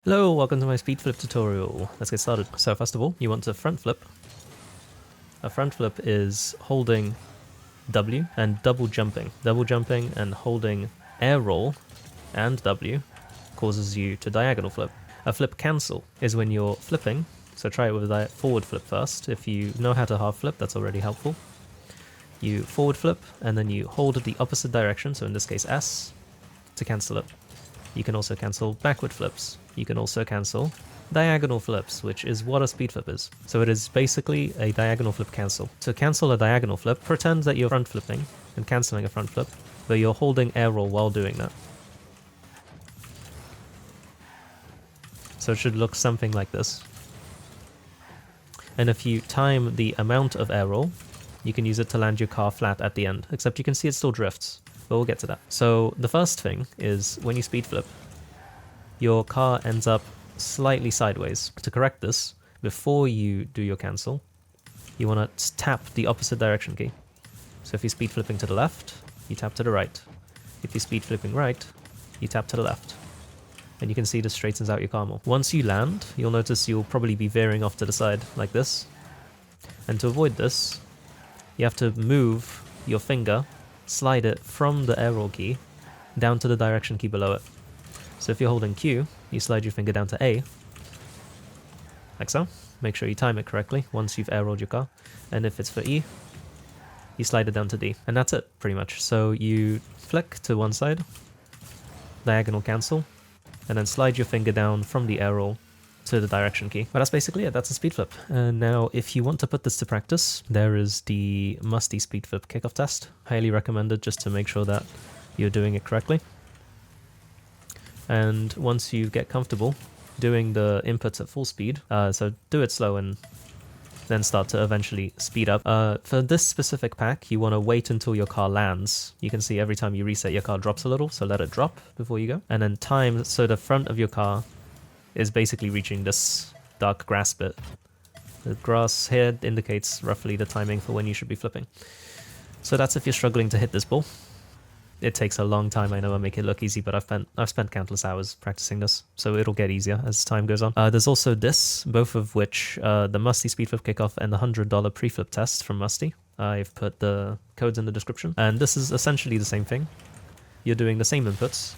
Hello, welcome to my Speedflip tutorial. Let's get started. So first of all, you want to front flip. A front flip is holding W and double jumping. Double jumping and holding air roll and W causes you to diagonal flip. A flip cancel is when you're flipping, so try it with a forward flip first. If you know how to half flip, that's already helpful. You forward flip and then you hold the opposite direction, so in this case S, to cancel it. You can also cancel backward flips. You can also cancel diagonal flips, which is what a speed flip is. So it is basically a diagonal flip cancel. To cancel a diagonal flip, pretend that you're front flipping and cancelling a front flip, but you're holding air roll while doing that. So it should look something like this. And if you time the amount of air roll, you can use it to land your car flat at the end, except you can see it still drifts, but we'll get to that. So the first thing is when you speed flip, your car ends up slightly sideways. To correct this, before you do your cancel, you want to tap the opposite direction key. So if you're speed flipping to the left, you tap to the right. If you're speed flipping right, you tap to the left. And you can see this straightens out your car more. Once you land, you'll notice you'll probably be veering off to the side like this. And to avoid this, you have to move your finger, slide it from the air roll key down to the direction key below it. So if you're holding Q, you slide your finger down to A, like so. Make sure you time it correctly once you've air rolled your car. And if it's for E, you slide it down to D. And that's it, pretty much. So you flick to one side, diagonal cancel, and then slide your finger down from the air roll to the direction key. But that's basically it, that's a speed flip. And now if you want to put this to practice, there is the Musty Speedflip Kickoff test. Highly recommended just to make sure that you're doing it correctly. And once you get comfortable doing the inputs at full speed, so do it slow and then start to eventually speed up. For this specific pack, you want to wait until your car lands. You can see every time you reset, your car drops a little, so let it drop before you go. And then time so the front of your car is basically reaching this dark grass bit. The grass here indicates roughly the timing for when you should be flipping. So that's if you're struggling to hit this ball. It takes a long time, I know I make it look easy, but I've spent countless hours practicing this, so it'll get easier as time goes on. There's also this, both of which, the Musty Speedflip Kickoff and the $100 Preflip test from Musty. I've put the codes in the description. And this is essentially the same thing. You're doing the same inputs,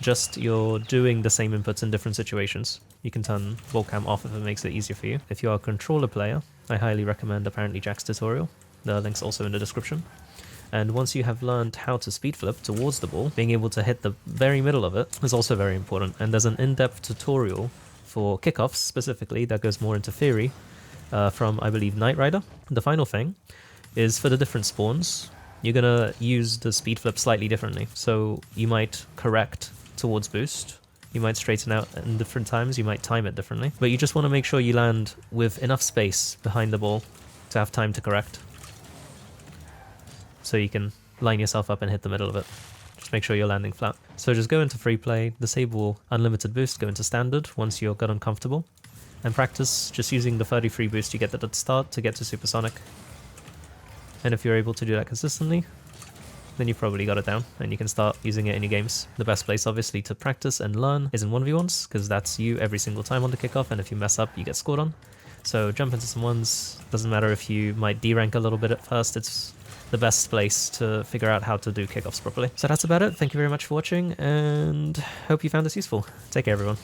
just you're doing the same inputs in different situations. You can turn ball cam off if it makes it easier for you. If you are a controller player, I highly recommend apparently Jack's tutorial. The link's also in the description. And once you have learned how to speed flip towards the ball, being able to hit the very middle of it is also very important. And there's an in-depth tutorial for kickoffs specifically that goes more into theory from, I believe, Knight Rider. The final thing is for the different spawns, you're going to use the speed flip slightly differently. So you might correct towards boost, you might straighten out in different times, you might time it differently. But you just want to make sure you land with enough space behind the ball to have time to correct. So you can line yourself up and hit the middle of it. Just make sure you're landing flat. So just go into free play, disable unlimited boost, go into standard once you're got uncomfortable, and practice just using the 33 boost you get at the start to get to supersonic. And if you're able to do that consistently, then you've probably got it down, and you can start using it in your games. The best place, obviously, to practice and learn is in 1v1s, because that's you every single time on the kickoff, and if you mess up, you get scored on. So jump into some ones. Doesn't matter if you might D-rank a little bit at first, it's the best place to figure out how to do kickoffs properly. So that's about it. Thank you very much for watching, and hope you found this useful. Take care, everyone.